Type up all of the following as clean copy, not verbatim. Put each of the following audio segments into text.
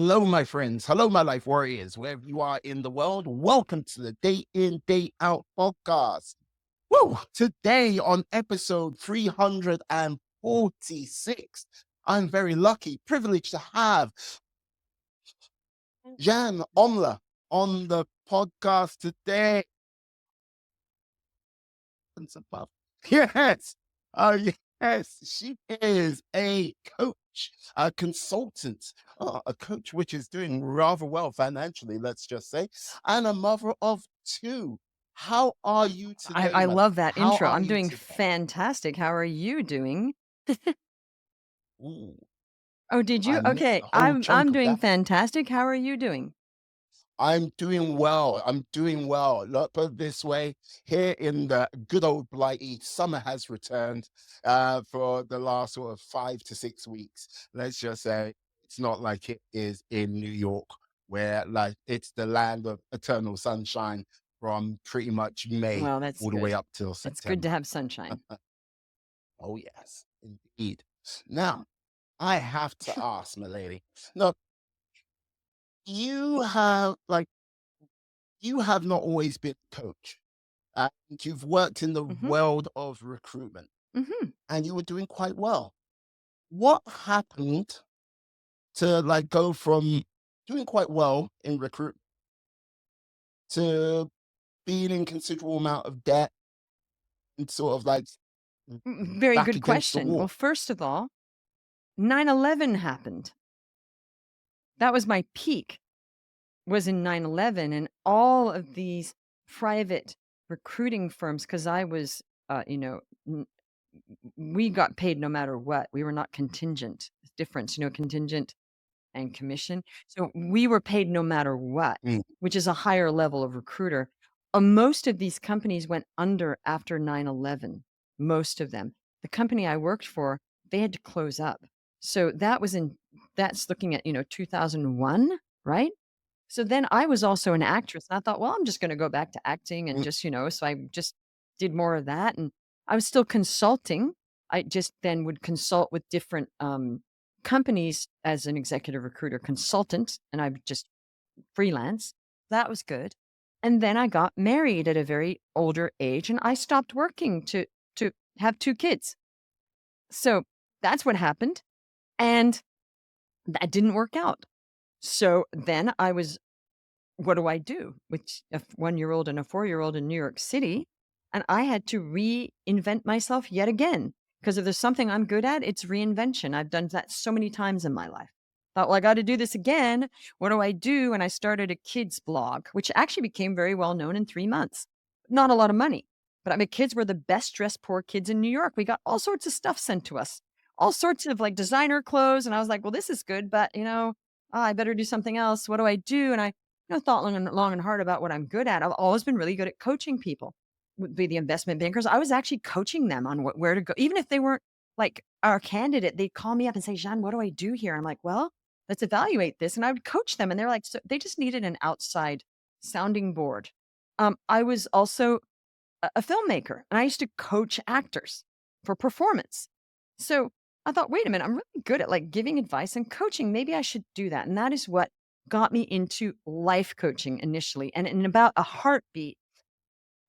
Hello, my friends. Hello, my life warriors. Wherever you are in the world, welcome to the Day In, Day Out podcast. Woo! Today on episode 346, I'm very lucky, privileged to have Jeanne Omlor on the podcast today. Yes. Oh, yes. She is a coach, a consultant, a coach which is doing rather well financially, let's just say, and a mother of two. How are you I today, madam? love that How intro. are I'm you doing today? fantastic. How are you doing? Ooh, Oh, did I you? missed Okay, a whole I'm chunk of doing that. fantastic. How are you doing? I'm doing well. I'm doing well. Look, put it this way, here in the good old Blighty, summer has returned for the last sort of 5 to 6 weeks. Let's just say it's not like it is in New York, where like it's the land of eternal sunshine from pretty much May Well, that's all the way good. up till It's good to September. have sunshine. Oh yes, indeed. Now, I have to ask, my lady. Look, you have like you have not always been a coach. And you've worked in the Hmm. world of recruitment Hmm. and you were doing quite well. What happened to like go from doing quite well in recruit to being in considerable amount of debt and sort of like Very back good against the question. Well, wall? first of all, 9/11 happened. That was my peak. Was in 9/11, and all of these private recruiting firms, because I was, n- we got paid no matter what. We were not contingent. Difference, contingent and commission. So we were paid no matter what, Mm, which is a higher level of recruiter. Most of these companies went under after 9/11. Most of them. The company I worked for, they had to close up. So that's looking at, 2001, right? So then I was also an actress, and I thought, well, I'm just going to go back to acting and mm, just, so I just did more of that. And I was still consulting. I just then would consult with different companies as an executive recruiter consultant, and I would just freelance. That was good. And then I got married at a very older age, and I stopped working to have two kids. So that's what happened, and that didn't work out. So then I was, what do I do with a 1-year-old and a 4-year-old in New York City? And I had to reinvent myself yet again. Because if there's something I'm good at, it's reinvention. I've done that so many times in my life. Thought, well, I got to do this again. What do I do? And I started a kids blog, which actually became very well known in 3 months. Not a lot of money, but I mean, kids were the best dressed poor kids in New York. We got all sorts of stuff sent to us, all sorts of like designer clothes. And I was like, well, this is good, but I better do something else. What do I do? And I thought long and hard about what I'm good at. I've always been really good at coaching people. Would be the investment bankers. I was actually coaching them on where to go, even if they weren't like our candidate. They'd call me up and say, "Jeanne, what do I do here?" I'm like, "Well, let's evaluate this," and I would coach them. And they're like, so they just needed an outside sounding board. I was also a filmmaker, and I used to coach actors for performance. So I thought, wait a minute, I'm really good at like giving advice and coaching. Maybe I should do that. And that is what got me into life coaching initially. And in about a heartbeat,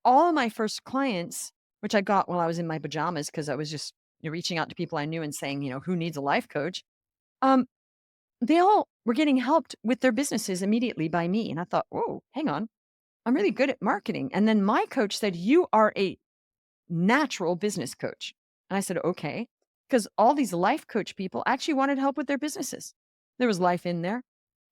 all of my first clients, which I got while I was in my pajamas, because I was just reaching out to people I knew and saying, who needs a life coach? Um, they all were getting helped with their businesses immediately by me. And I thought, whoa, hang on. I'm really good at marketing. And then my coach said, you are a natural business coach. And I said, okay. Because all these life coach people actually wanted help with their businesses. There was life in there.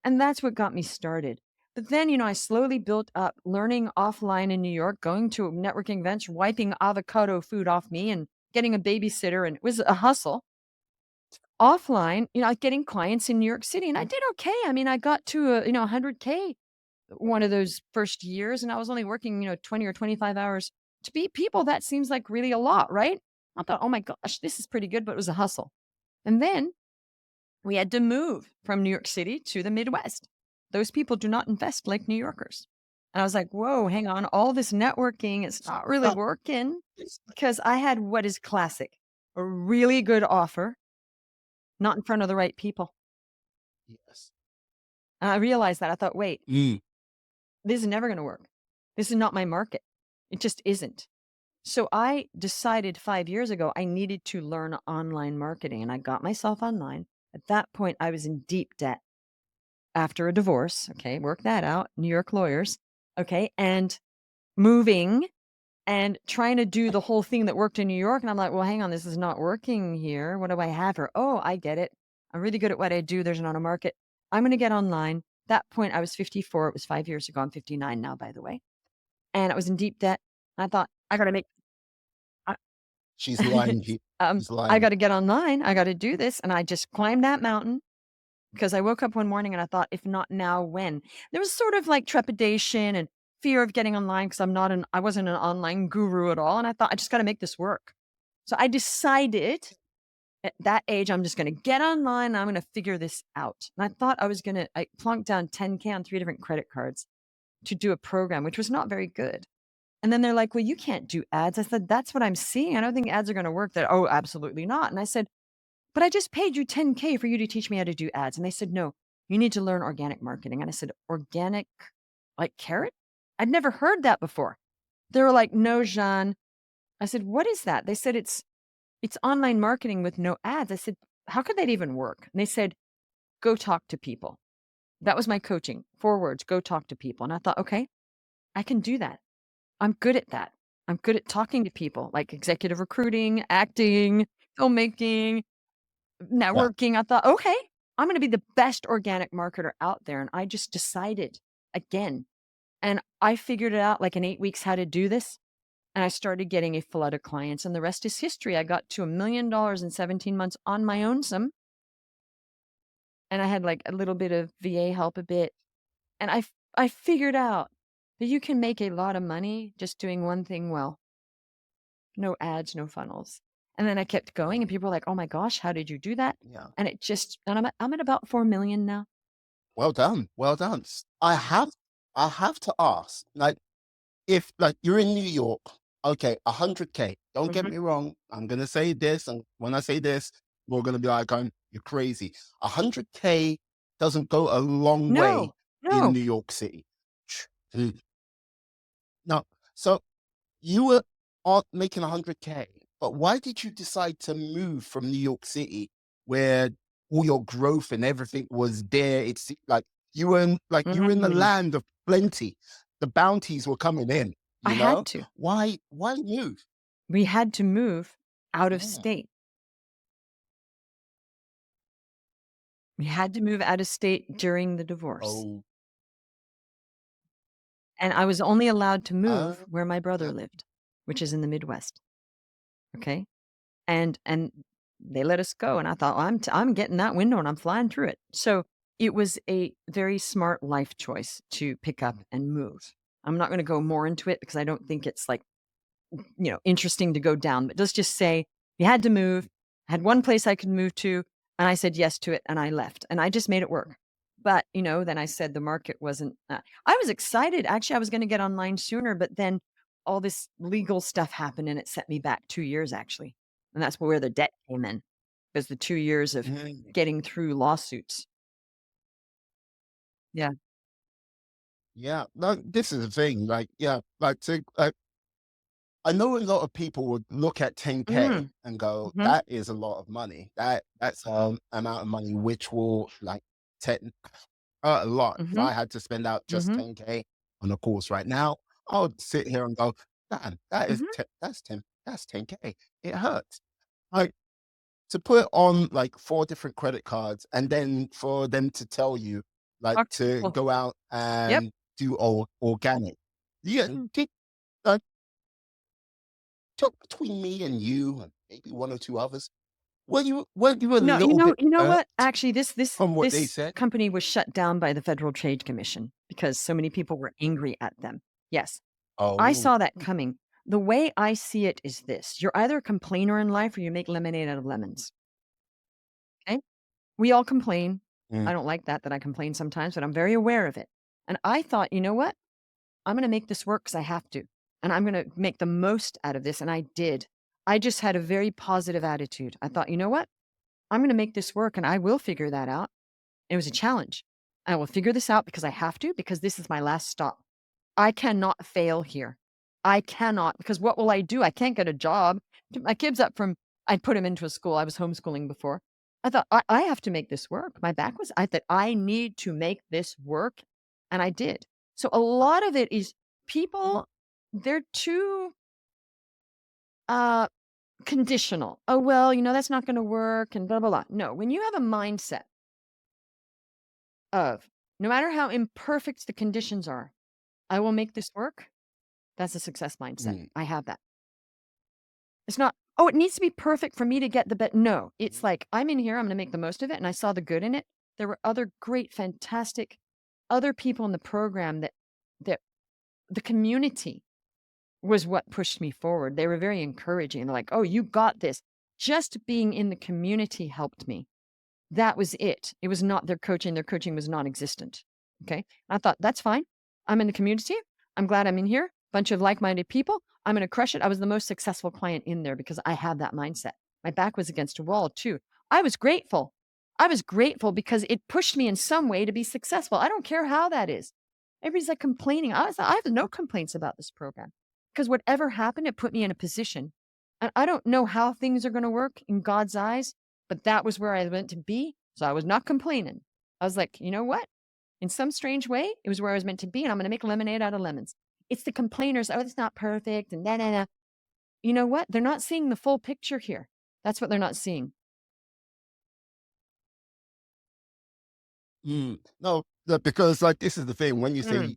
And that's what got me started. But then, I slowly built up learning offline in New York, going to networking events, wiping avocado food off me and getting a babysitter. And it was a hustle. Offline, getting clients in New York City. And I did okay. I mean, I got to, 100K one of those first years, and I was only working, 20 or 25 hours to beat people. That seems like really a lot, right? I thought, oh my gosh, this is pretty good, but it was a hustle. And then we had to move from New York City to the Midwest. Those people do not invest like New Yorkers. And I was like, whoa, hang on. All this networking, it's not really uh, working it's- because I had what is classic, a really good offer, not in front of the right people. yes. And I realized that. I thought, wait, Mm. this is never going to work. This is not my market. It just isn't. So I decided 5 years ago I needed to learn online marketing, and I got myself online. At that point, I was in deep debt after a divorce. Okay, work that out. New York lawyers. Okay, and moving and trying to do the whole thing that worked in New York. And I'm like, well, hang on, this is not working here. What do I have here? Oh, I get it. I'm really good at what I do. There's not a market. I'm going to get online. That point, I was 54. It was 5 years ago. I'm 59 now, by the way. And I was in deep debt. I thought, I got to make, I, She's lying. She's I lying. got to get online. I got to do this. And I just climbed that mountain because I woke up one morning and I thought, if not now, when? There was sort of like trepidation and fear of getting online because I wasn't an online guru at all. And I thought, I just got to make this work. So I decided at that age, I'm just going to get online and I'm going to figure this out. And I thought I plunked down 10K on 3 different credit cards to do a program, which was not very good. And then they're like, well, you can't do ads. I said, that's what I'm seeing. I don't think ads are going to work. That, oh, absolutely not. And I said, but I just paid you 10K for you to teach me how to do ads. And they said, no, you need to learn organic marketing. And I said, organic, like carrot? I'd never heard that before. They were like, no, Jeanne. I said, what is that? They said, it's online marketing with no ads. I said, how could that even work? And they said, go talk to people. That was my coaching. 4 words, go talk to people. And I thought, okay, I can do that. I'm good at that. I'm good at talking to people, like executive recruiting, acting, filmmaking, Yeah. networking. I thought, okay, I'm going to be the best organic marketer out there. And I just decided again, and I figured it out like in 8 weeks how to do this. And I started getting a flood of clients, and the rest is history. I got to $1 million in 17 months on my own, and I had like a little bit of VA help a bit. And I figured out that you can make a lot of money just doing one thing well. No ads, no funnels. And then I kept going, and people were like, "Oh my gosh, how did you do that?" Yeah. And I'm at about 4 million now. Well done. Well done. I have to ask, like, if like you're in New York, okay, 100K. Don't get Mhm. me wrong. I'm gonna say this, and when I say this, we're gonna be like, you're crazy. 100K doesn't go a long way No, in no. New York City. Mm. No. So you were making 100K, but why did you decide to move from New York City, where all your growth and everything was there? It's like you were in the Mm. land of plenty. The bounties were coming in, I you had know? to. Why move? We had to move out of Yeah. state. We had to move out of state during the divorce. Oh, And I was only allowed to move uh, where my brother okay. lived, which is in the Midwest. Okay. And they let us go. And I thought, well, I'm getting that window and I'm flying through it. So it was a very smart life choice to pick up and move. I'm not going to go more into it because I don't think it's like, interesting to go down. But let's just say we had to move. I had one place I could move to, and I said yes to it, and I left, and I just made it work. But then I said the market wasn't. I was excited. Actually, I was going to get online sooner, but then all this legal stuff happened, and it set me back 2 years actually, and that's where the debt came in, because the 2 years of Mm, getting through lawsuits. Yeah. yeah. No, this is the thing. Like, yeah, like I know a lot of people would look at 10K Mm. and go, Hmm. that is a lot of money. That's amount of money which will like ten a lot. If Hmm. I had to spend out just Hmm. 10K on a course right now, I would sit here and go, damn, Hmm. that's 10K. It hurts. Like to put on like 4 different credit cards and then for them to tell you like Talk to to people. go out Yep. and do organic. Yeah, uh, talk between me and you and maybe 1 or 2 others. Were you a No, little bit you know hurt what? Actually, this from what they this said? company was shut down by the Federal Trade Commission because so many people were angry at them. Yes, I Oh, saw that coming. The way I see it is this: you're either a complainer in life or you make lemonade out of lemons. Okay? We all complain. mm, I don't like that I complain sometimes, but I'm very aware of it. And I thought, you know what? I'm going to make this work because I have to, and I'm going to make the most out of this. And I did. I just had a very positive attitude. I thought, you know what? I'm going to make this work, and I will figure that out. It was a challenge. I will figure this out because I have to, because this is my last stop. I cannot fail here. I cannot, because what will I do? I can't get a job. Took my kids up from, I'd put him into a school. I was homeschooling before. I thought, I have to make this work. My back was, I thought, I need to make this work. And I did. So a lot of it is people, they're too uh, conditional. Oh, well, that's not going to work and blah, blah, blah. No, when you have a mindset of no matter how imperfect the conditions are, I will make this work. That's a success mindset. Mm, I have that. It's not, oh, it needs to be perfect for me to get the bet. No, it's like, I'm in here, I'm going to make the most of it. And I saw the good in it. There were other great, fantastic other people in the program that the community was what pushed me forward. They were very encouraging. They're like, oh, you got this. Just being in the community helped me. That was it. It was not their coaching. Their coaching was non-existent. Okay. I thought, that's fine. I'm in the community. I'm glad I'm in here. Bunch of like-minded people. I'm going to crush it. I was the most successful client in there because I had that mindset. My back was against a wall too. I was grateful. I was grateful because it pushed me in some way to be successful. I don't care how that is. Everybody's like complaining. I have no complaints about this program because whatever happened, it put me in a position. And I don't know how things are going to work in God's eyes, but that was where I meant to be. So I was not complaining. I was like, you know what? In some strange way, it was where I was meant to be, and I'm going to make lemonade out of lemons. It's the complainers. Oh, it's not perfect. And da. You know what? They're not seeing the full picture here. That's what they're not seeing. no, because like this is the thing when you Mm, say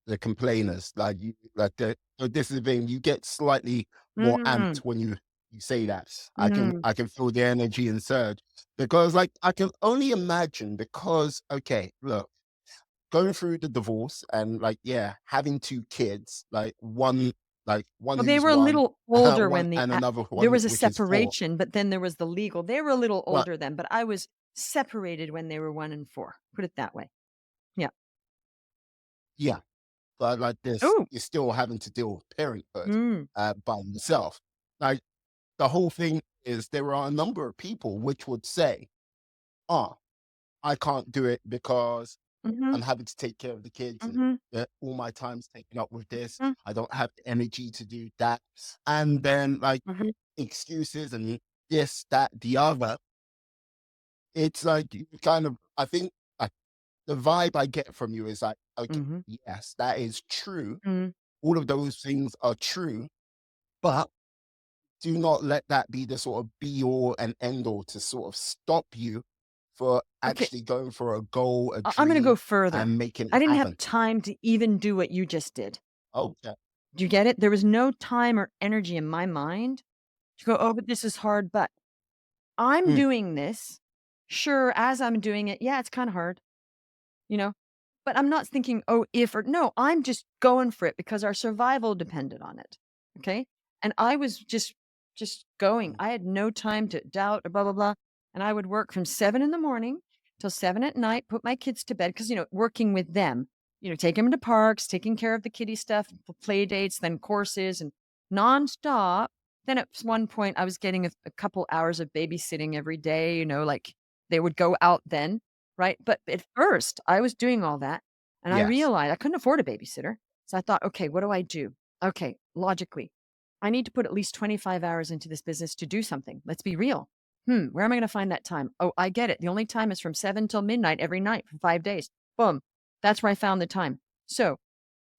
the complainers, like you, like so this is the thing you get slightly more amped mm, when you say that. mm. I can feel the energy and surge because like I can only imagine because okay, look, going through the divorce and like yeah, having two kids, like one Well, they who's were a one, little older one when and another there one was a which is four. separation, but then there was the legal. They were a little Well, older then, but I was separated when they were 1 and 4. Put it that way. Yeah. yeah, but like this, Oh. you're still having to deal with parenthood Mm, by yourself. Like the whole thing is there are a number of people which would say, "Ah, I can't do it because mhm, I'm having to take care of the kids and mhm, all my time's taken up with this. mhm, I don't have the energy to do that." And then like mhm, excuses and this, that, the other. It's like you kind of, I think the vibe I get from you is like, okay, mhm, yes, that is true. mhm. All of those things are true, but do not let that be the sort of be all and end all to sort of stop you for Okay. actually going for a goal, a I'm gonna go dream, further. and making it I didn't have happen. time to even do what you just did. Okay. Do you get it? There was no time or energy in my mind to go, "Oh, but this is hard, but I'm Mm, doing this." Sure, as I'm doing it, yeah, it's kinda hard, you know? But I'm not thinking, "Oh, if," or no, I'm just going for it because our survival depended on it, okay? And I was just going. mm, I had no time to doubt or blah, blah, blah, and I would work from 7 in the morning till 7 at night, put my kids to bed because working with them, taking them to parks, taking care of the kiddie stuff, play dates, then courses and nonstop. Then at one point, I was getting a couple hours of babysitting every day, like, they would go out then. Right? But at first, I was doing all that, and I yes. realized I couldn't afford a babysitter. So I thought, "Okay, what do I do? Okay, logically, I need to put at least 25 hours into this business to do something. Let's be real. Where am I gonna find that time? Oh, I get it. The only time is from 7 till midnight every night for 5 days. Boom. That's where I found the time. So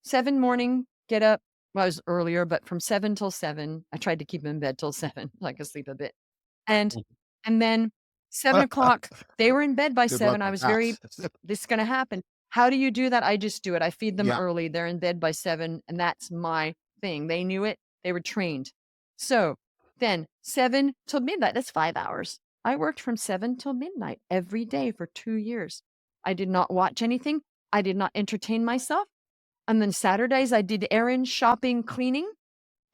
7 morning, get up. Well, I was earlier, but from 7 till 7, I tried to keep 'em in bed till 7, so I could sleep a bit. And and then 7 o'clock, they were in bed by Good luck 7. I with was that. very, "This is gonna happen." How do you do that? I just do it. I feed them Yeah. early. They're in bed by 7, and that's my thing. They knew it. They were trained. So, then 7 till midnight, that's 5 hours. I worked from 7 till midnight every day for 2 years. I did not watch anything. I did not entertain myself. And then Saturdays, I did errands, shopping, cleaning.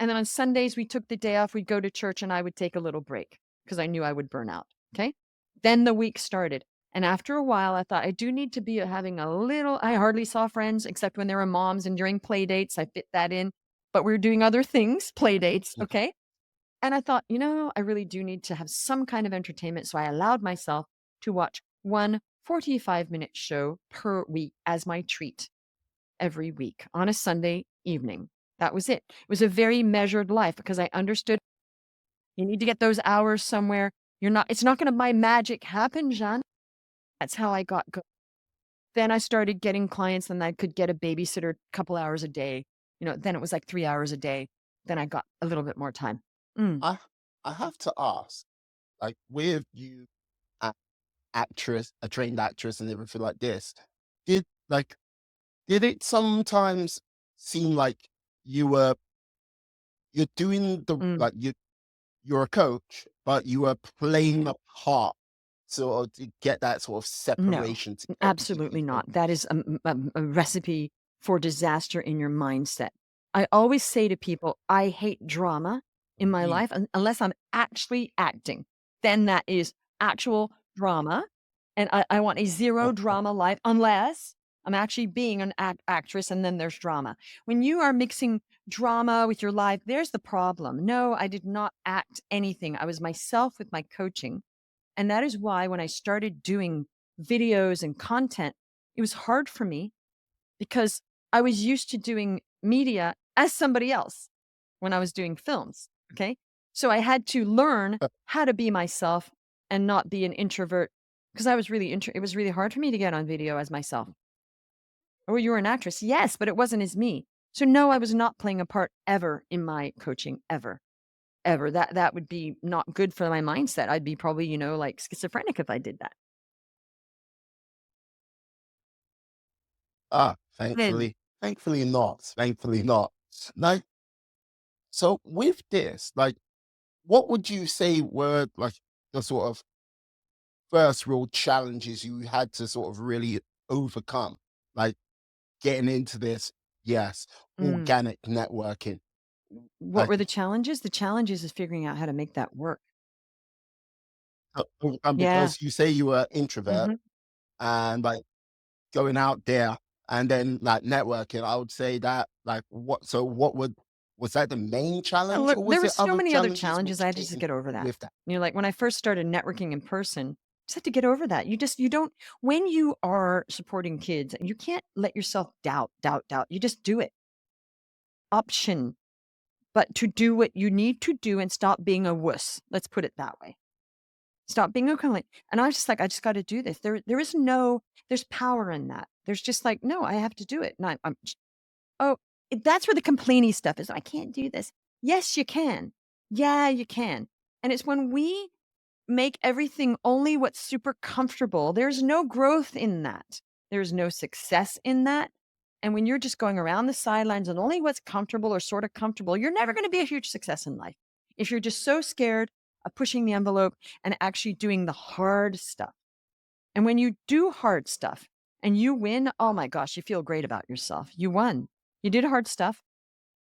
And then on Sundays, we took the day off. We'd go to church and I would take a little break because I knew I would burn out. Okay. Then the week started. And after a while, I thought I do need to be having a little. I hardly saw friends except when they were moms and during play dates. I fit that in, but we were doing other things, play dates. Okay. And I thought, I really do need to have some kind of entertainment. So I allowed myself to watch one 45-minute show per week as my treat every week on a Sunday evening. That was it. It was a very measured life because I understood you need to get those hours somewhere. It's not going to by magic happen, Jeanne. That's how I got go. Then I started getting clients and I could get a babysitter a couple hours a day. Then it was like 3 hours a day. Then I got a little bit more time. Mm, I I have to ask, like with you, a actress, a trained actress, and everything like this, did like did it sometimes seem like you were you're doing the mm. like you're a coach, but you are playing a part sort of to get that sort of No, separation to get to absolutely people. not. That is a recipe for disaster in your mindset. I always say to people, I hate drama in my Mm. life unless I'm actually acting. Then that is actual drama. And I want a zero drama life unless I'm actually being an actress and then there's drama. When you are mixing drama with your life, there's the problem. No, I did not act anything. I was myself with my coaching. And that is why when I started doing videos and content, it was hard for me because I was used to doing media as somebody else when I was doing films. Okay. So I had to learn how to be myself and not be an introvert because I was really, it was really hard for me to get on video as myself. Oh, you were an actress. Yes, but it wasn't as me. So no, I was not playing a part ever in my coaching, ever. Ever. That would be not good for my mindset. I'd be probably, like schizophrenic if I did that. Then Thankfully not. Thankfully not. Like, so with this, like, what would you say were like the sort of first real challenges you had to sort of really overcome? Like getting into this, yes, mm, organic networking. what Like, were the challenges? The challenges is figuring out how to make that work. Yeah. because you say you were introvert Mhm. and like going out there and then like networking, I would say that like what would was that the main Yeah, challenge look, or there was were there so other many other challenges challenges. which I had to just came get over that. with that? Like when I first started networking in person, just had to get over that. You don't when you are supporting kids, you can't let yourself doubt, doubt, doubt. You just do it. Option, but to do what you need to do and stop being a wuss. Let's put it that way. Stop being a kind and I was just like, I just got to do this. There's power in that. There's just like, no, I have to do it. And oh, that's where the complainy stuff is. I can't do this. Yes, you can. Yeah, you can. And it's when we make everything only what's super comfortable, there's no growth in that. There's no success in that. And when you're just going around the sidelines and only what's comfortable or sort of comfortable, you're never going to be a huge success in life. If you're just so scared of pushing the envelope and actually doing the hard stuff. And when you do hard stuff and you win, oh my gosh, you feel great about yourself. You won. You did hard stuff.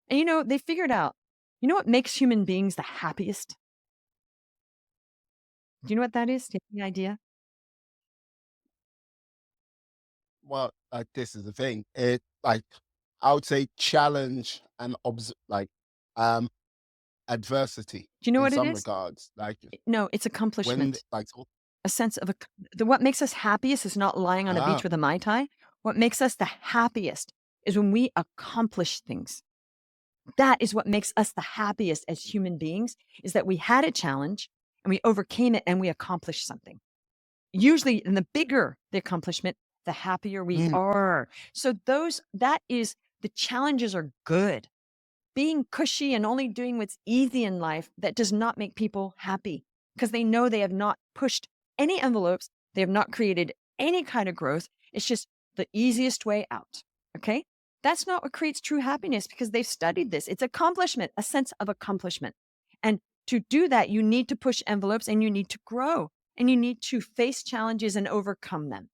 And they figured out, what makes human beings the happiest? Do you know what that is? Do you have any idea? Well, like this is the thing. It like I would say challenge and like um adversity Do you know in what it some is? regards. Like No, it's when accomplishment. like A sense of what makes us happiest is not lying on a beach ah with a Mai Tai. What makes us the happiest is when we accomplish things. That is what makes us the happiest as human beings, is that we had a challenge and we overcame it and we accomplished something. Usually, and the bigger the accomplishment, the happier we mm, are. So that is the challenges are good. Being cushy and only doing what's easy in life, that does not make people happy because they know they have not pushed any envelopes. They have not created any kind of growth. It's just the easiest way out. Okay. That's not what creates true happiness because they've studied this. It's accomplishment, a sense of accomplishment. And to do that, you need to push envelopes and you need to grow and you need to face challenges and overcome them.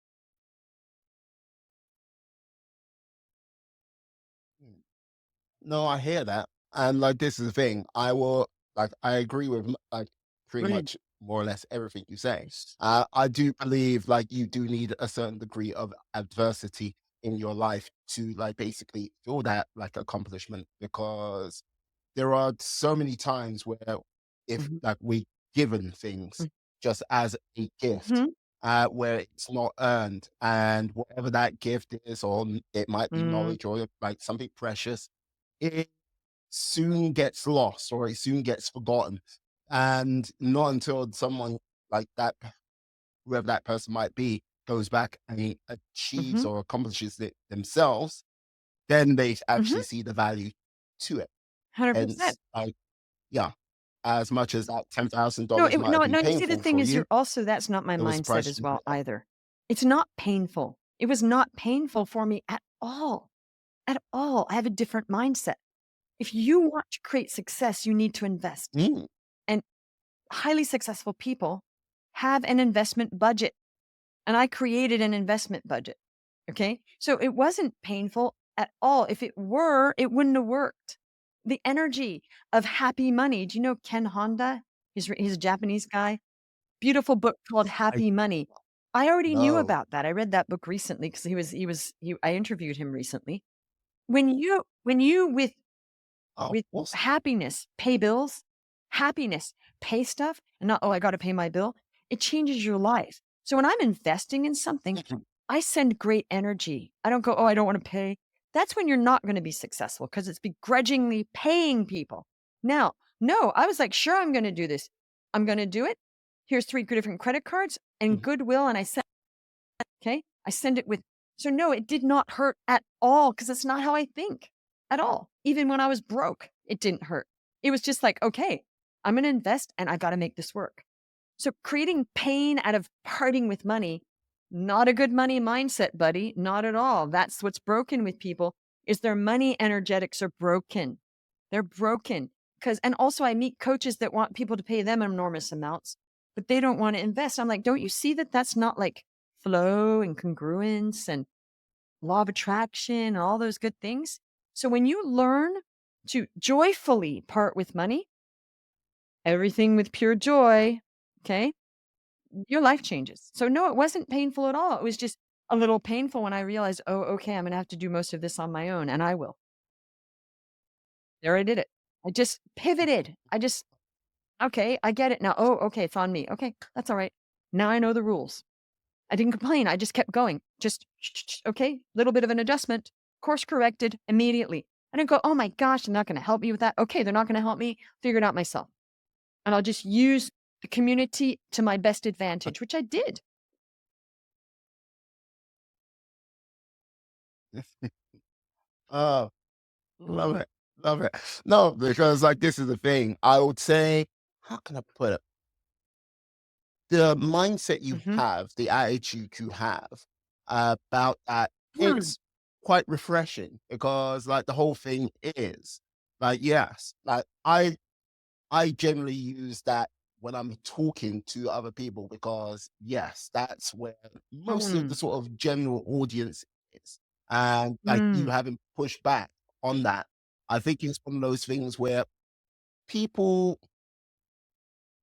mm. No, I hear that. And like this is the thing. I agree with like pretty Good. much more or less everything you say. I do believe like you do need a certain degree of adversity in your life to like basically feel that like accomplishment because there are so many times where if Mhm. like we given things just as a gift, Mhm. where it's not earned. And whatever that gift is, or it might be Mm, knowledge or like something precious, it soon gets lost or it soon gets forgotten. And not until someone like that, whoever that person might be, goes back and achieves mhm, or accomplishes it themselves, then they mhm, actually see the value to it. 100%. Hence, yeah, as much as that No, $10,000 might have been no, you see, the painful thing for is, you, you're also that's not my it was a mindset price as to well pay. either. It's not painful. It was not painful for me at all, at all. I have a different mindset. If you want to create success, you need to invest. Mm, And highly successful people have an investment budget. And I created an investment budget. Okay. So it wasn't painful at all. If it were, it wouldn't have worked. The energy of happy money. Do you know Ken Honda? He's a Japanese guy. Beautiful book called I Happy Money. I already knew know. about that. I read that book recently because I interviewed him recently. When you Oh, with awesome. happiness, pay bills, happiness, pay stuff, and not, oh, I got to pay my bill. It changes your life. So when I'm investing in something, I send great energy. I don't go, oh, I don't want to pay. That's when you're not going to be successful because it's begrudgingly paying people. Now, no, I was like, sure, I'm going to do this. I'm going to do it. Here's three different credit cards and goodwill. And I send, okay, I send it with, so no, it did not hurt at all because it's not how I think at all. Even when I was broke, it didn't hurt. It was just like, okay, I'm going to invest and I got to make this work. So creating pain out of parting with money, not a good money mindset, buddy. Not at all. That's what's broken with people is their money energetics are broken. They're broken. And also I meet coaches that want people to pay them enormous amounts, but they don't want to invest. I'm like, don't you see that that's not like flow and congruence and law of attraction and all those good things? So when you learn to joyfully part with money, everything with pure joy, okay, your life changes. So no, it wasn't painful at all. It was just a little painful when I realized, oh, okay, I'm going to have to do most of this on my own. And I will. There I did it. I just pivoted. Okay, I get it now. Oh, okay, it's on me. Okay, that's all right. Now I know the rules. I didn't complain. I just kept going. Just, okay, little bit of an adjustment, course corrected immediately. I didn't go, oh my gosh, they're not going to help me with that. Okay, they're not going to help me. Figure it out myself. And I'll just use the community to my best advantage, which I did. Oh, love it. Love it. No, because like this is the thing. I would say, how can I put it? The mindset you Hmm. have, the attitude you have about that, it's quite refreshing because like the whole thing is like, yes, like I generally use that when I'm talking to other people because yes, that's where most of the Mm, sort of general audience is. And like you mm, having pushed back on that, I think it's one of those things where people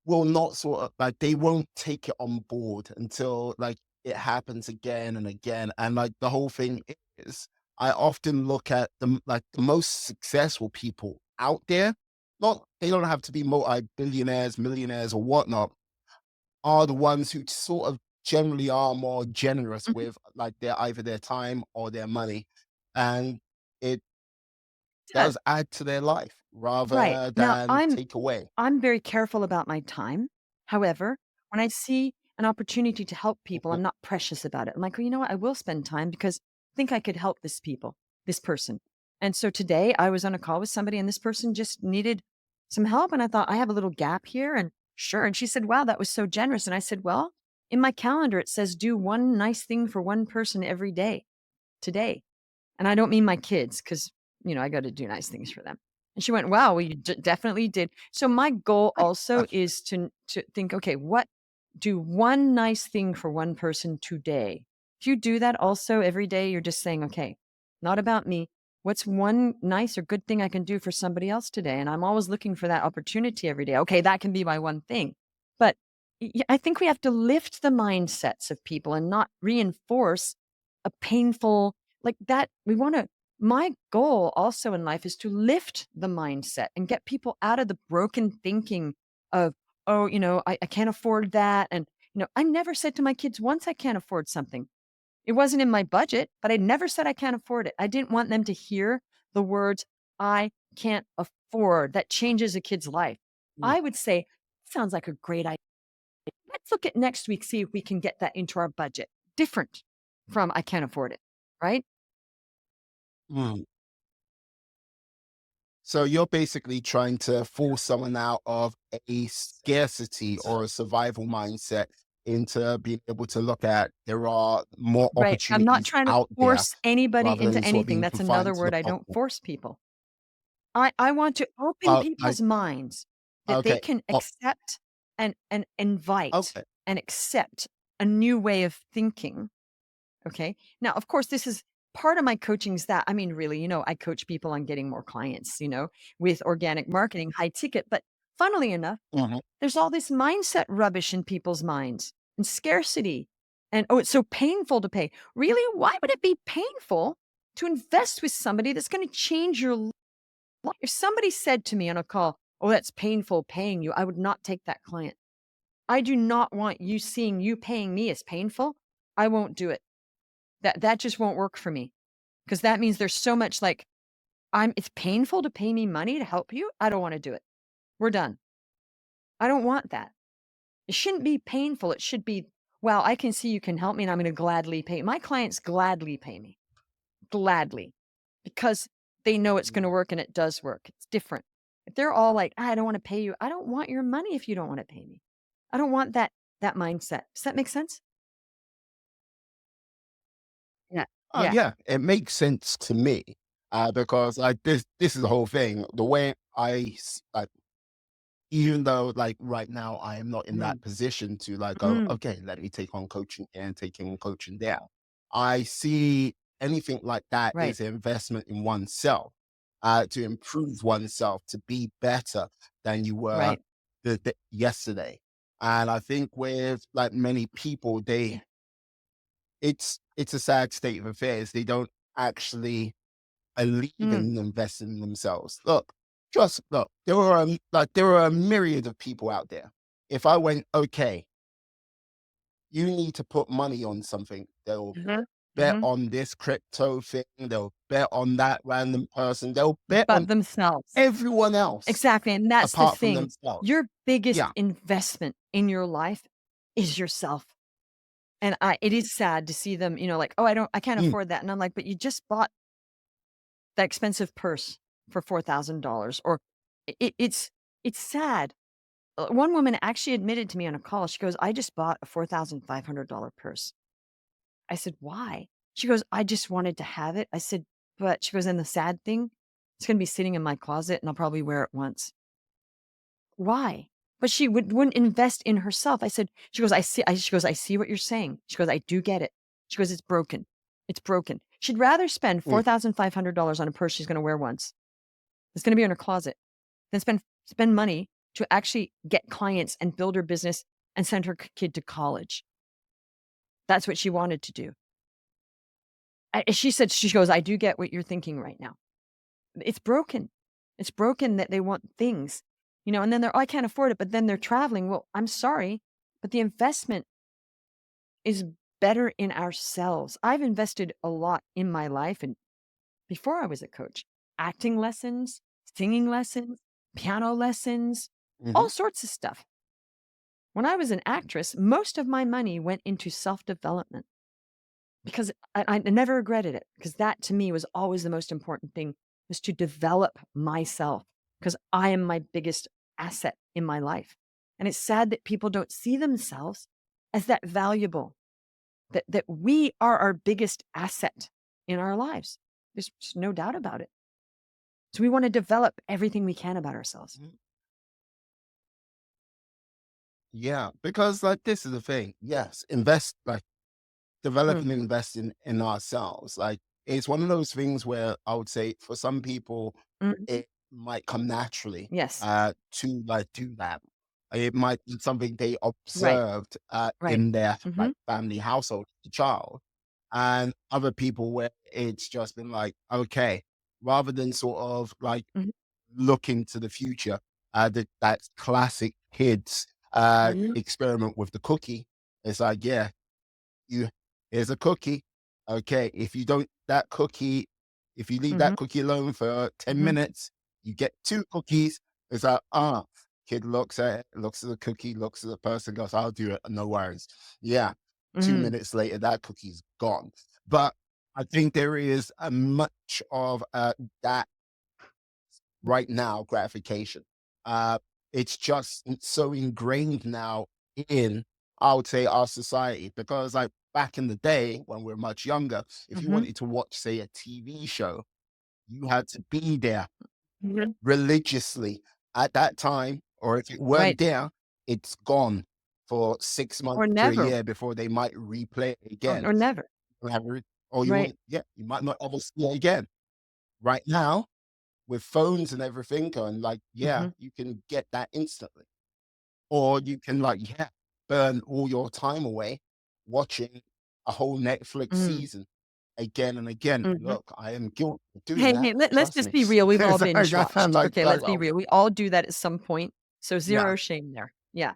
will not sort of like they won't take it on board until like it happens again and again. And like the whole thing is, I often look at like the most successful people out there. Not they don't have to be multi-billionaires, millionaires, or whatnot. Are the ones who sort of generally are more generous mhm. with like their either their time or their money, and it Does. does add to their life Right. rather Now than I'm take away. I'm very careful about my time. However, when I see an opportunity to help people, I'm not precious about it. I'm like, well, you know what? I will spend time because I think I could help this person. And so today I was on a call with somebody and this person just needed some help. And I thought, I have a little gap here. And sure. And she said, wow, that was so generous. And I said, well, in my calendar, it says do one nice thing for one person every day today. And I don't mean my kids because, I got to do nice things for them. And she went, wow, well, you definitely did. So my goal also is to think, okay, what do one nice thing for one person today? If you do that also every day, you're just saying, okay, not about me. What's one nice or good thing I can do for somebody else today? And I'm always looking for that opportunity every day. Okay, that can be my one thing. But I think we have to lift the mindsets of people and not reinforce a painful like that. My goal also in life is to lift the mindset and get people out of the broken thinking of, oh, I can't afford that. And I never said to my kids once I can't afford something. It wasn't in my budget, but I never said I can't afford it. I didn't want them to hear the words, I can't afford. That changes a kid's life. Mm, I would say, sounds like a great idea. Let's look at next week, see if we can get that into our budget. Different from I can't afford it, right? mm. So you're basically trying to force someone out of a scarcity or a survival mindset into being able to look at there are more Right. I'm not opportunities trying to out there force anybody rather into than sort of anything. being That's another confined to the word. I don't problem. force people. I want to open I people's minds that they okay. can Oh, accept and invite okay. and accept a new way of thinking. Okay. Now, of course, this is part of my coaching is that, I mean, really, I coach people on getting more clients, with organic marketing, high ticket. But funnily enough, Mhm. there's all this mindset rubbish in people's minds and scarcity. And oh, it's so painful to pay. Really? Why would it be painful to invest with somebody that's going to change your life? If somebody said to me on a call, oh, that's painful paying you, I would not take that client. I do not want you seeing you paying me as painful. I won't do it. That just won't work for me because that means there's so much like it's painful to pay me money to help you. I don't want to do it. We're done. I don't want that. It shouldn't be painful. It should be, well, I can see you can help me and I'm going to gladly pay. My clients gladly pay me, gladly, because they know it's going to Mm. work and it does work. It's different. If they're all like, I don't want to pay you, I don't want your money if you don't want to pay me. I don't want that mindset. Does that make sense? Yeah. Oh Yeah. yeah, it makes sense to me because like this is the whole thing. The way like even though like right now I am not in that Mm. position to like go, Mm. okay, let me take on coaching and taking on coaching there. I see anything like that Right. is an investment in oneself, to improve oneself, to be better than you were Right. yesterday. And I think with like many people, it's a sad state of affairs. They don't actually believe Mm. in investing in themselves. Look, just look. There are a myriad of people out there. If I went, okay, you need to put money on something, they'll Mhm. bet Mhm. on this crypto thing. They'll bet on that random person. They'll bet But on themselves. everyone else Exactly, and that's the apart from thing. themselves. Your biggest Yeah. investment in your life is yourself, and it is sad to see them, like, "Oh, I can't Mm, afford that," and I'm like, "But you just bought that expensive purse for $4,000," or it's sad. One woman actually admitted to me on a call, she goes, "I just bought a $4,500 purse." I said, "Why?" She goes, "I just wanted to have it." I said, "But," she goes, "And the sad thing, it's gonna be sitting in my closet, and I'll probably wear it once." Why? But she wouldn't invest in herself. I said she goes, she goes, "I see what you're saying." She goes, "I do get it." She goes, "It's broken. It's broken." She'd rather spend mm, $4,500 on a purse she's gonna wear once. It's gonna be in her closet than spend money to actually get clients and build her business and send her kid to college. That's what she wanted to do. She said, she goes, "I do get what you're thinking right now." It's broken. It's broken that they want things, and then they're, "Oh, I can't afford it," but then they're traveling. Well, I'm sorry, but the investment is better in ourselves. I've invested a lot in my life and before I was a coach, acting lessons, singing lessons, piano lessons, mhm. all sorts of stuff. When I was an actress, most of my money went into self-development because I never regretted it because that to me was always the most important thing was to develop myself because I am my biggest asset in my life. And it's sad that people don't see themselves as that valuable, that we are our biggest asset in our lives. There's just no doubt about it. So we want to develop everything we can about ourselves. Mm. Yeah, because like this is the thing. Yes, invest like Mm, developing and investing in ourselves. Like it's one of those things where I would say for some people mhm. it might come naturally Yes. to like do that. It might be something they Right. observed Right. in their Hmm. like family household as a child. And other people where it's just been like, okay, rather than sort of like Hmm. look into the future, that classic kids Hmm. experiment with the cookie. It's like, yeah, you here's a cookie. Okay, if you don't that cookie, if you leave Mhm, that cookie alone for 10 mhm, minutes, you get 2 cookies. It's like, kid looks at it, looks at the cookie, looks at the person, goes, I'll do it, no worries. Yeah. 2 mhm, minutes later, that cookie's gone. But I think there is a much of that right now gratification. Uh, it's so ingrained now in, I would say, our society, because like back in the day when we are much younger, if you mhm, wanted to watch, say, a TV show, you had to be there mhm. religiously at that time, or if it weren't Right, there, it's gone for or 6 months to a never, year before they might replay it or again. or never, You have or you right, won't, yeah, you might not ever see it again. Right now, with phones and everything, and like, yeah, mhm, you can get that instantly. Or you can like, yeah, burn all your time away watching a whole Netflix mm, season again and again. mhm. Look, I am guilty of doing Hey, that. hey, let's Trust just me. be real, we've all It's like, binge I found watched. Okay, like, let's be oh, real, we all do that at some point, so yeah, 0 shame there. Yeah.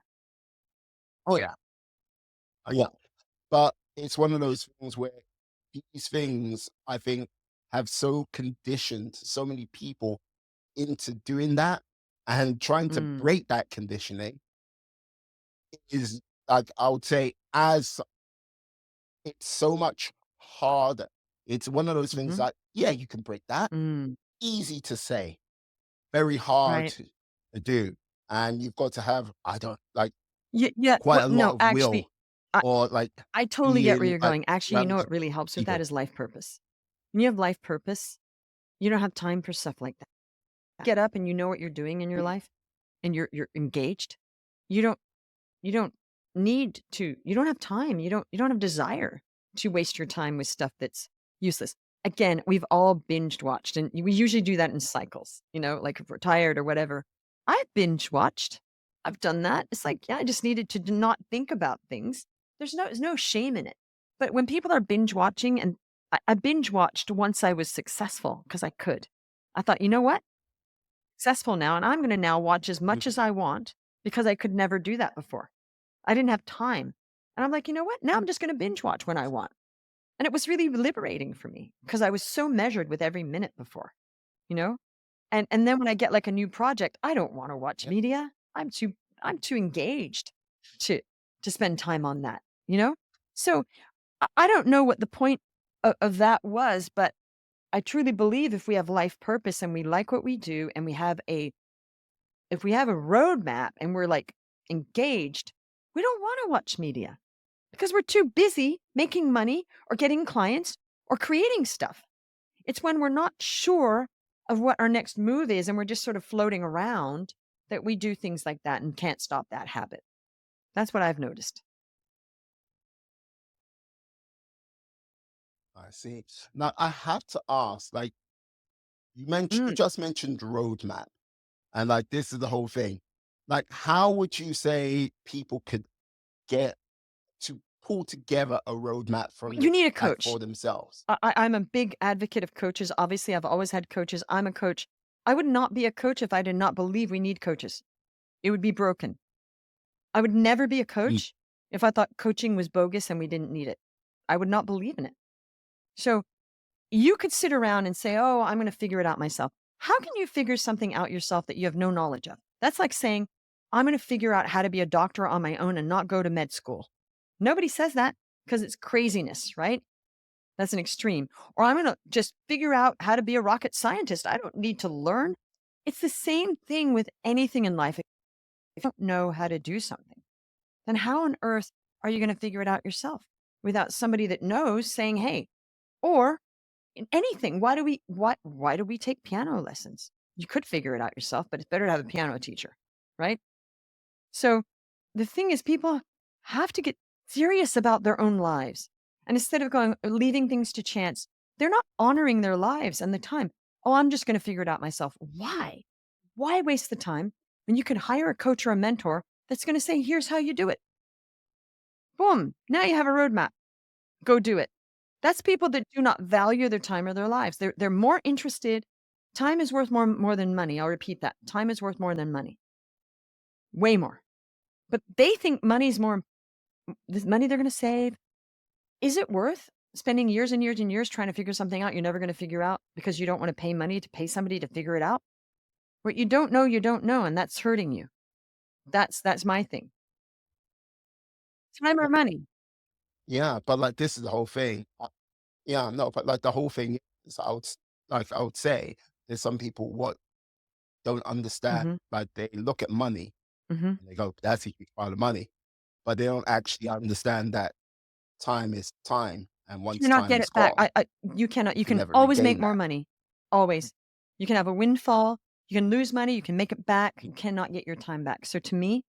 oh yeah, oh yeah. But it's one of those things where these things, I think, have so conditioned so many people into doing that, and trying to Mm, break that conditioning is, like, I would say, as it's so much harder. It's one of those things mhm, that, yeah, you can break that. mm, Easy to say, very hard right. to do. And you've got to have, I don't like, Yeah, quite a lot no, of will, actually, I or like I totally get where being you're like going. Actually, you know surrounded what really helps with with that people. is life purpose. When you have life purpose, you don't have time for stuff like that. Get up and you know what you're doing in your life and you're engaged. You don't you don't need to you don't have time. You don't have desire to waste your time with stuff that's useless. Again, we've all binged watched and we usually do that in cycles, like if we're tired or whatever. I've binge watched. I've done that. It's like, yeah, I just needed to not think about things. There's no shame in it. But when people are binge watching and I binge watched once I was successful because I could. I thought, you know what? Successful now, and I'm going to now watch as much Mhm. as I want because I could never do that before. I didn't have time. And I'm like, you know what? Now I'm just going to binge watch when I want. And it was really liberating for me because I was so measured with every minute before, you know? And then when I get like a new project, I don't want to watch Yeah. media. I'm too engaged to to spend time on that, you know? So I don't know what the point of that was, but I truly believe if we have life purpose and we like what we do and if we have a roadmap and we're like engaged, we don't want to watch media because we're too busy making money or getting clients or creating stuff. It's when we're not sure of what our next move is and we're just sort of floating around that we do things like that and can't stop that habit. That's what I've noticed. I see. Now I have to ask, like, you Mm. just mentioned roadmap, and like this is the whole thing. Like, how would you say people could get to pull together a roadmap from You the need a like coach. for themselves? I'm a big advocate of coaches. Obviously, I've always had coaches. I'm a coach. I would not be a coach if I did not believe we need coaches. It would be broken. I would never be a Mm. coach if I thought coaching was bogus and we didn't need it. I would not believe in it. So you could sit around and say, oh, I'm going to figure it out myself. How can you figure something out yourself that you have no knowledge of? That's like saying, I'm going to figure out how to be a doctor on my own and not go to med school. Nobody says that because it's craziness, right? That's an extreme. Or I'm going to just figure out how to be a rocket scientist. I don't need to learn. It's the same thing with anything in life. If you don't know how to do something, then how on earth are you going to figure it out yourself without somebody that knows saying, hey, or in anything, why do we take piano lessons? You could figure it out yourself, but it's better to have a piano teacher, right? So the thing is, people have to get serious about their own lives. And instead of leaving things to chance, they're not honoring their lives and the time. Oh, I'm just going to figure it out myself. Why? Why waste the time when you can hire a coach or a mentor that's going to say, here's how you do it? Boom. Now you have a roadmap. Go do it. That's people that do not value their time or their lives. They're more interested. Time is worth more than money. I'll repeat that. Time is worth more than money. Way more. But they think money is more This money they're going to save, is it worth spending years and years and years trying to figure something out you're never going to figure out because you don't want to pay money to pay somebody to figure it out? What you don't know, and that's hurting you. That's my thing. Time or money. Yeah, but like this is the whole thing. Yeah, no, but like the whole thing is, I would say there's some people what don't understand. Mhm, Like they look at money mhm. and they go, "That's a huge part of money," but they don't actually understand that time is time, and You once cannot time get is it back. gone, You cannot. you You can can never always make regain more that. money. Always. You can have a windfall, you can lose money, you can make it back, you cannot get your time back. So to me,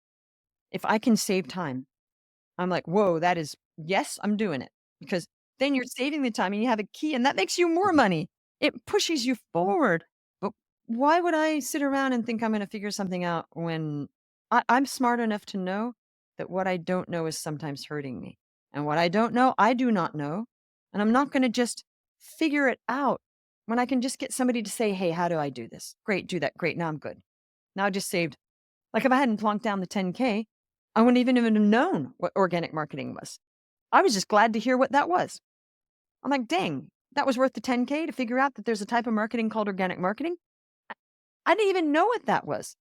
if I can save time, I'm like, "Whoa, that is yes, I'm doing it." Because then you're saving the time and you have a key and that makes you more Mhm. money. It pushes you forward. But why would I sit around and think I'm gonna figure something out when I'm smart enough to know that what I don't know is sometimes hurting me. And what I don't know, I do not know. And I'm not gonna just figure it out when I can just get somebody to say, "Hey, how do I do this?" Great, do that. Great, now I'm good. Now I just saved like, if I hadn't plonked down the 10K, I wouldn't even have known what organic marketing was. I was just glad to hear what that was. I'm like, "Dang, that was worth the 10K to figure out that there's a type of marketing called organic marketing?" I didn't even know what that was.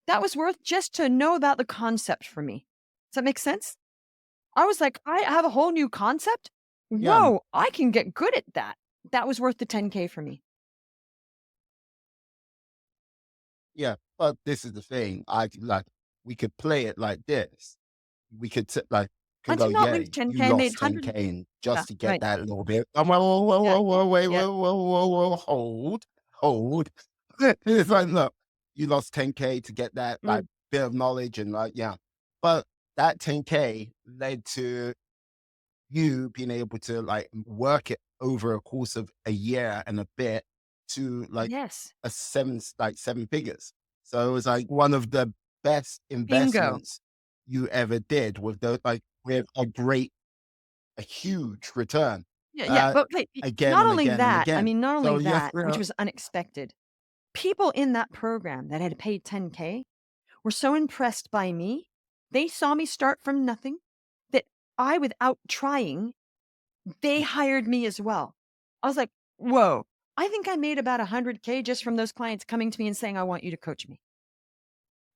That was worth just to know about the concept for me. Does that make sense? I was like, "I have a whole new concept? Yeah, Whoa, I can get good at that." That was worth the 10K for me. yeah, but this is the thing. We could play it like this. We could like can I go, did not yeah, lose you 10K, I made lost 100. 10K and Yeah, just to get right. that little bit. I'm like, whoa, whoa, Yeah, whoa, whoa, wait, yeah. whoa, whoa, whoa, whoa, hold, hold. It's like, look, you lost 10K to get that like Mm, bit of knowledge and like, yeah. But that 10K led to you being able to like work it over a course of a year and a bit to like yes. like seven figures. So it was like one of the best Bingo. investments you ever did with the like with a huge return. Yeah, yeah, Uh but wait, Again not and only again and that, I again. mean, not only So yeah, that, which yeah. was unexpected, people in that program that had paid 10K were so impressed by me. They saw me start from nothing that without trying, they hired me as well. I was like, "Whoa, I think I made about 100K just from those clients coming to me and saying, 'I want you to coach me.'"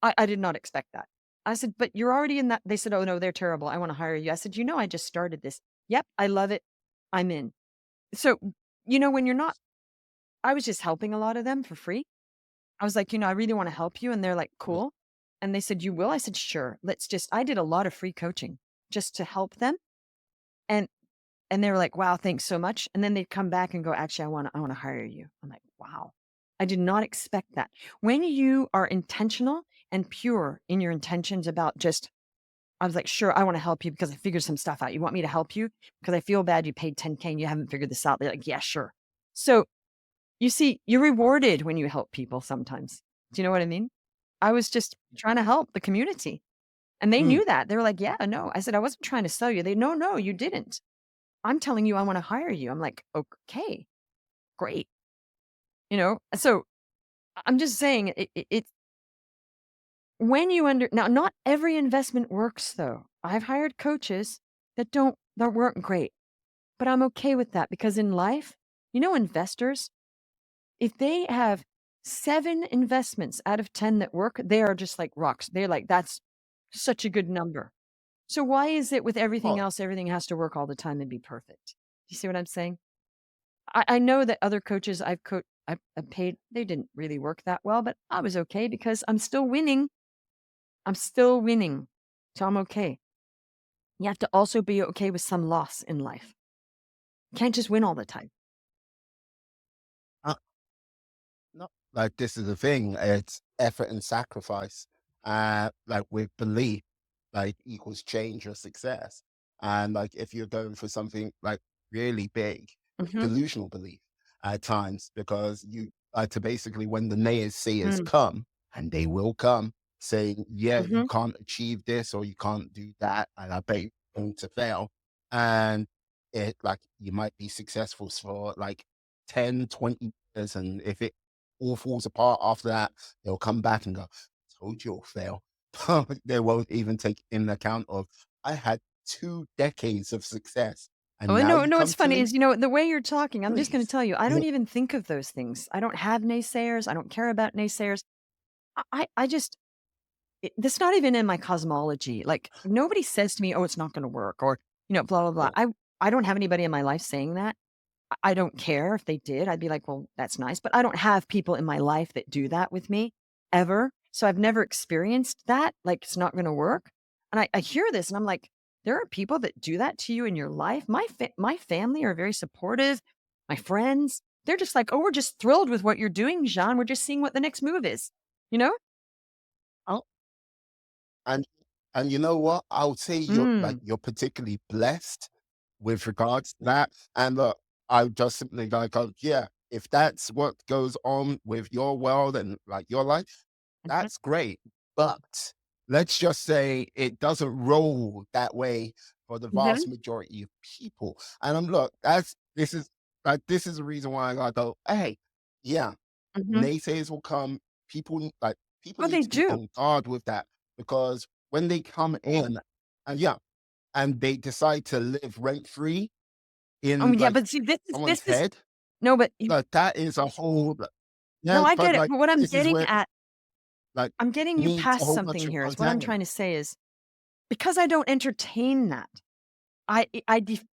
I did not expect that. I said, "But you're already in that." They said, "Oh, no, they're terrible. I wanna hire you." I said, I just started this." "Yep, I love it. I'm in." So, when you're not I was just helping a lot of them for free. I was like, "I really wanna help you," and they're like, Mhm. "Cool." And they said, "You will?" I said, "Sure. Let's just." I did a lot of free coaching just to help them, and they were like, "Wow, thanks so much." And then they'd come back and go, "Actually, I wanna hire you." I'm like, "Wow." I did not expect that. When you are intentional and pure in your intentions about just I was like, "Sure, I wanna help you because I figured some stuff out. You want me to help you? Because I feel bad you paid 10K and you haven't figured this out." They're like, "Yeah, sure." So you see, you're rewarded when you help people sometimes. Do you know what I mean? I was just trying to help the community, and they Mm. knew that. They were like, "Yeah, no." I said, "I wasn't trying to sell you." They, "No, no, you didn't. I'm telling you I wanna hire you." I'm like, "Okay, great." So I'm just saying it's when you now, not every investment works though. I've hired coaches that weren't great, but I'm okay with that because in life, investors, if they have 7 investments out of 10 that work, they are just like rocks. They're like, "That's such a good number." So why is it with everything Oh, else, everything has to work all the time and be perfect? You see what I'm saying? I know that other coaches I've paid, they didn't really work that well, but I was okay because I'm still winning. I'm still winning. So I'm okay. You have to also be okay with some loss in life. You can't just win all the time. uh, no, like this is the thing. It's effort and sacrifice. Like with belief, like equals change or success. And like if you're going for something like really big, it's Mhm. delusional belief at times because you to basically when the naysayers Mm. come, and they will come, saying, yeah, you Mhm. can't achieve this or you can't do that, and I bet you're going to fail. And it like you might be successful for like 10, 20 years. And if it all falls apart after that, they'll come back and go, told you it'll fail. They won't even take in account of I had 2 decades of success. And Oh, now no, you no, come what's to funny me? is, the way you're talking, I'm just gonna Please. tell you, I don't Yeah. even think of those things. I don't have naysayers. I don't care about naysayers. I just that's not even in my cosmology. Like, nobody says to me, "Oh, it's not gonna work," or, blah, blah, blah. Yeah. I don't have anybody in my life saying that. I don't care if they did. I'd be like, "Well, that's nice," but I don't have people in my life that do that with me ever. So I've never experienced that, like, it's not gonna work. And I hear this and I'm like, there are people that do that to you in your life. My family are very supportive. My friends, they're just like, "Oh, we're just thrilled with what you're doing, Jean. We're just seeing what the next move is." You know? Oh, and you know what? I would say Mm. you're particularly blessed with regards to that. And look, I just simply like, yeah, if that's what goes on with your world and like your life, Mhm. that's great. But let's just say it doesn't roll that way for the vast Mhm. majority of people. And I'm look, that's this is the reason why I go, hey, yeah, Mhm. naysayers will come. People Oh, need they to be do. on guard with that because when they come in and yeah, and they decide to live rent free in Yeah, like but see, this someone's is head, no, but you like that is a whole no, yeah, I but get it. like But what I'm this is getting where at like I'm getting you needs a past whole bunch something of here is what I'm untangle. trying to say is because I don't entertain that. I def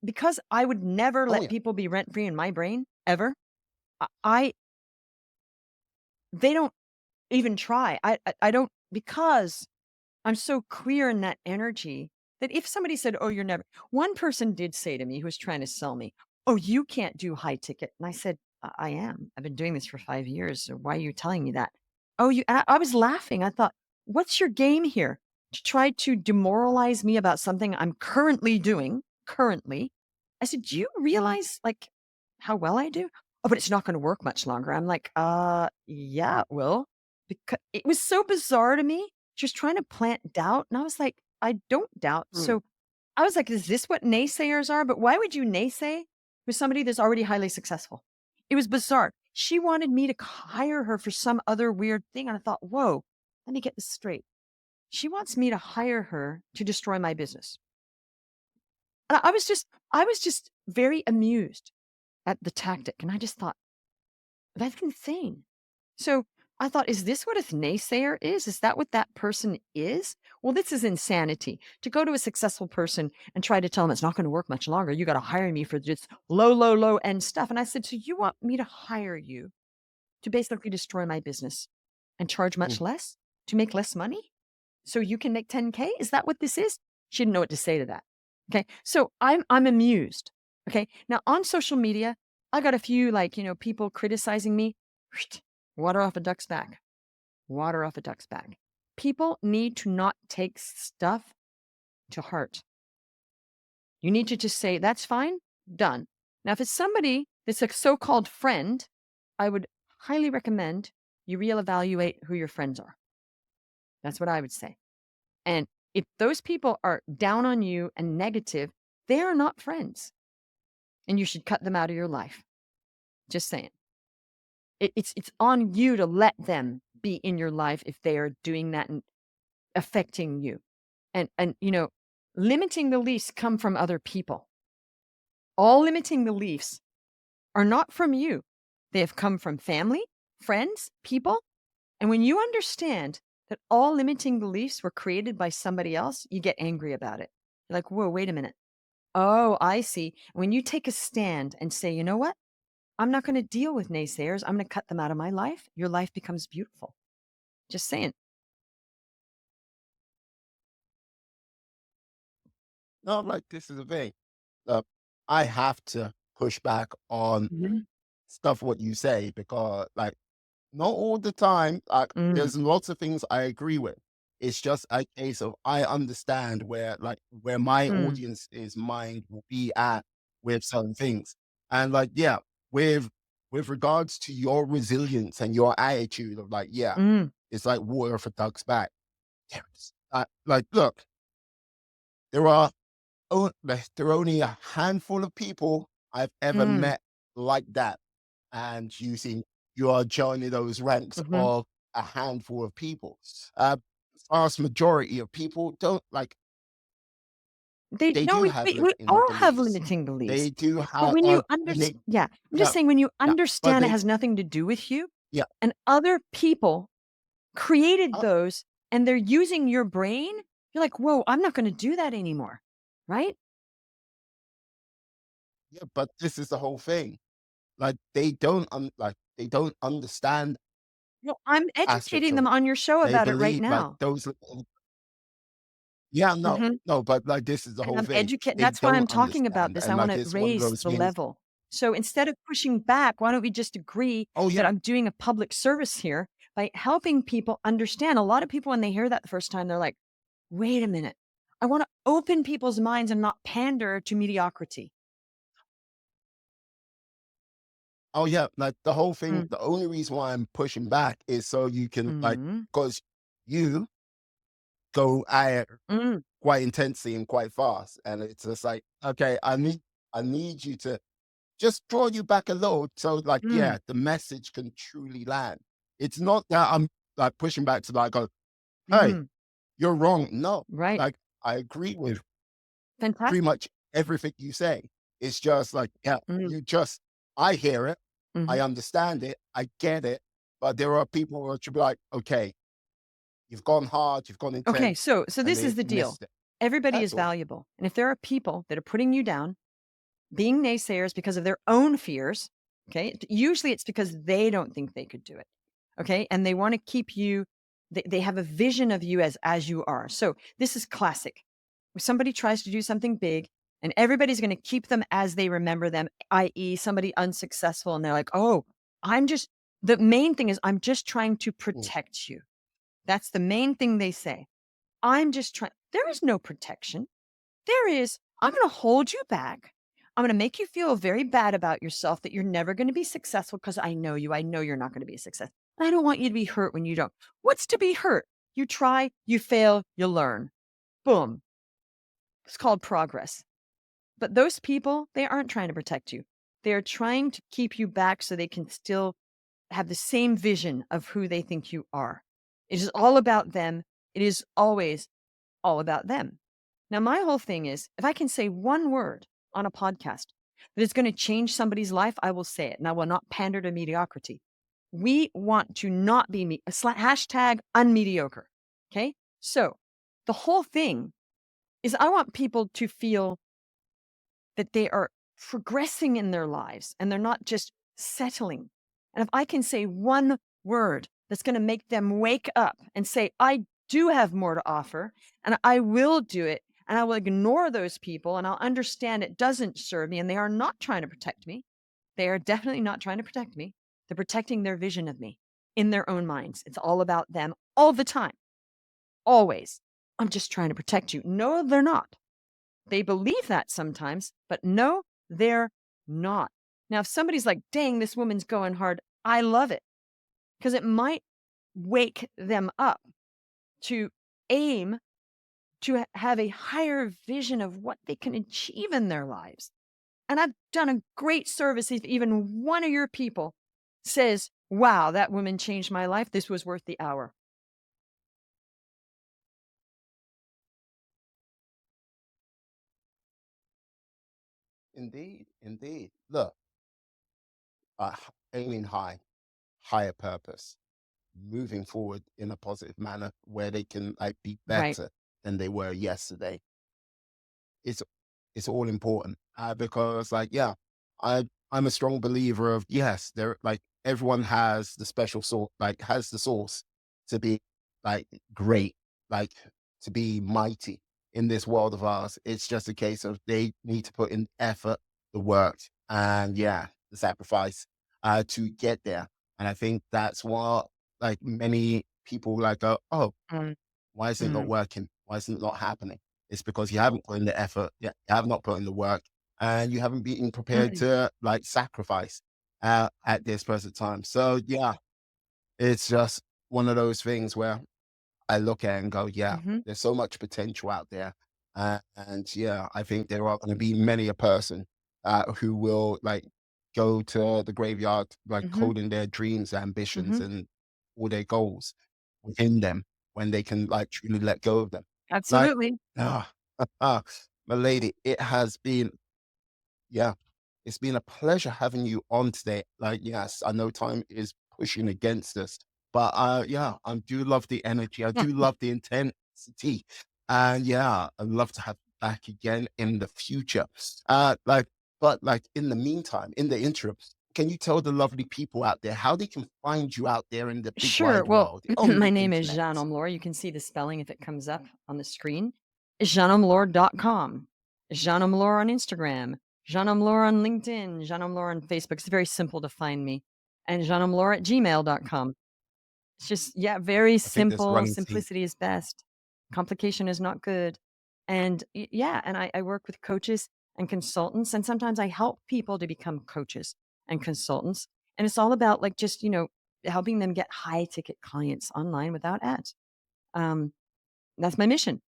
because I would never Oh let yeah. people be rent free in my brain ever. I they don't even try. I don't because I'm so clear in that energy that if somebody said, "Oh, you're never," one person did say to me who was trying to sell me, "Oh, you can't do high ticket." And I said, I am. I've been doing this for 5 years. So why are you telling me that?" Oh, you, and I was laughing. I thought, what's your game here? To try to demoralize me about something I'm currently doing, currently. I said, do you realize like how well I do? Oh, but it's not going to work much longer. I'm like, yeah, it will. Because it was so bizarre to me. She was trying to plant doubt, and I was like, "I don't doubt." Mm, So, I was like, "Is this what naysayers are?" But why would you naysay with somebody that's already highly successful? It was bizarre. She wanted me to hire her for some other weird thing, and I thought, "Whoa, let me get this straight. She wants me to hire her to destroy my business." And I was just very amused at the tactic, and I just thought, "That's insane." So I thought, is this what a naysayer is? Is that what that person is? Well, this is insanity. To go to a successful person and try to tell them it's not going to work much longer. You got to hire me for this low, low, low end stuff. And I said, so you want me to hire you to basically destroy my business and charge much mm. less to make less money? So you can make 10K? Is that what this is? She didn't know what to say to that. Okay. So I'm amused. Okay. Now on social media, I got a few like, people criticizing me. Water off a duck's back. Water off a duck's back. People need to not take stuff to heart. You need to just say, that's fine, done. Now, if it's somebody that's a so called friend, I would highly recommend you reevaluate who your friends are. That's what I would say. And if those people are down on you and negative, they are not friends and you should cut them out of your life. Just saying. It's on you to let them be in your life if they are doing that and affecting you. And limiting beliefs come from other people. All limiting beliefs are not from you. They have come from family, friends, people. And when you understand that all limiting beliefs were created by somebody else, you get angry about it. You're like, whoa, wait a minute. Oh, I see. When you take a stand and say, you know what? I'm not going to deal with naysayers. I'm going to cut them out of my life. Your life becomes beautiful. Just saying. No, like this is a thing. Uh, I have to push back on Mhm. stuff what you say because like not all the time. Like, Mm, there's lots of things I agree with. It's just a case of I understand where my mm, audience's mind will be at with certain things, and like yeah, with with regards to your resilience and your attitude of like yeah, mm, it's like water for ducks back. Like look, there are there are only a handful of people I've ever mm, met like that. And you are joining those ranks mhm, of a handful of people. Uh, vast majority of people don't like. They They no, do have we limiting all have beliefs. limiting beliefs, They do but have, when you and they, yeah, I'm just yeah, saying when you yeah, but understand it they, has nothing to do with you, yeah, and other people created uh, those, and they're using your brain, you're like, "Whoa, I'm not gonna do that anymore." Right? yeah, but this is the whole thing. Like they don't understand Well, I'm aspects educating of them it. on your show They about it right believe like now. those, yeah, no, Mhm. no, but like this is the And whole I'm thing. educate They that's why I'm don't talking about understand, this. I and like wanna it's one of raise those the things. level. So instead of pushing back, why don't we just agree Oh that yeah, I'm doing a public service here by helping people understand? A lot of people, when they hear that the first time, they're like, "Wait a minute. I wanna open people's minds and not pander to mediocrity." oh yeah, like the whole thing. Mm. The only reason why I'm pushing back is so you can like, Mhm. because you go at it Mm. quite intensely and quite fast, and it's just like, okay, I need you to just draw you back a little, so like, Mm. yeah, the message can truly land. It's not that I'm like pushing back to like go, hey, Mhm. you're wrong. No, Right. like I agree with pretty Fantastic. much everything you say. It's just like, yeah, Mm. you just, I hear it, I Mhm. understand it, I get it. But there are people who should be like, okay, you've gone hard, you've gone Okay, intense, so and this is they've the deal. missed it. Everybody is That's all. valuable, and if there are people that are putting you down, being naysayers because of their own fears, okay? Usually it's because they don't think they could do it, okay? And they want to keep you, they have a vision of you as you are. So this is classic. If somebody tries to do something big and everybody's going to keep them as they remember them, i.e., somebody unsuccessful, and they're like, oh, I'm just, the main thing is, I'm just trying to Mm, protect you. That's the main thing they say. I'm just trying, there is no protection. There is, I'm going to hold you back. I'm going to make you feel very bad about yourself that you're never going to be successful because I know you. I know you're not going to be a success. I don't want you to be hurt when you don't. What's to be hurt? You try, you fail, you learn. Boom. It's called progress. But those people, they aren't trying to protect you. They are trying to keep you back so they can still have the same vision of who they think you are. It is all about them. It is always all about them. Now, my whole thing is if I can say one word on a podcast that is going to change somebody's life, I will say it and I will not pander to mediocrity. We want to not be hashtag unmediocre. Okay. So the whole thing is I want people to feel that they are progressing in their lives and they're not just settling. And if I can say one word that's going to make them wake up and say, I do have more to offer and I will do it and I will ignore those people and I'll understand it doesn't serve me and they are not trying to protect me. They are definitely not trying to protect me. They're protecting their vision of me in their own minds. It's all about them all the time, always. I'm just trying to protect you. No, they're not. They believe that sometimes, but no, they're not. Now, if somebody's like, dang, this woman's going hard, I love it because it might wake them up to aim to have a higher vision of what they can achieve in their lives. And I've done a great service if even one of your people says, wow, that woman changed my life. This was worth the hour. indeed, indeed. Look, aiming high, higher purpose, moving forward in a positive manner where they can like be Right. better than they were yesterday. It's it's all important, because like, yeah, I'm a strong believer of, yes, there, like everyone has the special sort, like has the source to be like great, like to be mighty in this world of ours. It's just a case of they need to put in effort, the work, and yeah, the sacrifice to get there. And I think that's what like many people like go, oh, Mm, why is it not mm, working? Why isn't it not happening? It's because you haven't put in the effort, you have not put in the work, and you haven't been prepared mm, to like sacrifice at this present time. So yeah, it's just one of those things where I look at it and go, yeah, mhm, there's so much potential out there. And yeah, I think there are going to be many a person who will like go to the graveyard, like mhm, holding their dreams, ambitions, mhm. and all their goals within them when they can like truly let go of them. Like, Absolutely. ah, My lady, it has been, yeah, it's been a pleasure having you on today. Like, yes, I know time is pushing against us, but yeah, I do love the energy. I do love the intensity. And yeah, I'd love to have you back again in the future. Like, but like in the meantime, in the interim, can you tell the lovely people out there how they can find you out there in the big Sure. wide Well, world on my the name is internet? Jeanne Omlor. You can see the spelling if it comes up on the screen. It's JeanneOmlor.com. Jeanne Omlor on Instagram. Jeanne Omlor on LinkedIn. Jeanne Omlor on Facebook. It's very simple to find me. And JeanneOmlor at gmail.com. It's just, yeah, very I think there's simple. running teeth. Simplicity is best. Complication is not good. And yeah, and I work with coaches and consultants, and sometimes I help people to become coaches and consultants. And it's all about like just, helping them get high ticket clients online without ads. Um, that's my mission.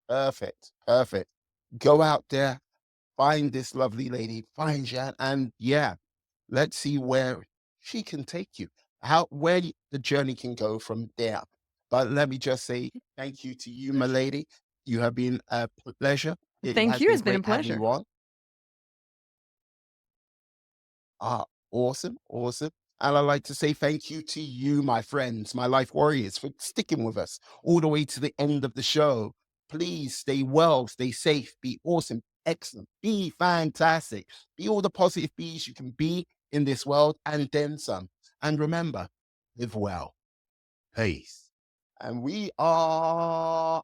Perfect. Perfect. Go out there, find this lovely lady, find Jan, and yeah, let's see where she can take you, the journey can go from there. But let me just say thank you to you, my lady. You have been a pleasure. It Thank has you. been It's been a great having pleasure. you on. Ah, awesome, awesome. And I'd like to say thank you to you, my friends, my life warriors, for sticking with us all the way to the end of the show. Please stay well, stay safe, be awesome, excellent, be fantastic, be all the positive bees you can be in this world and then some. And remember, live well. Peace. And we are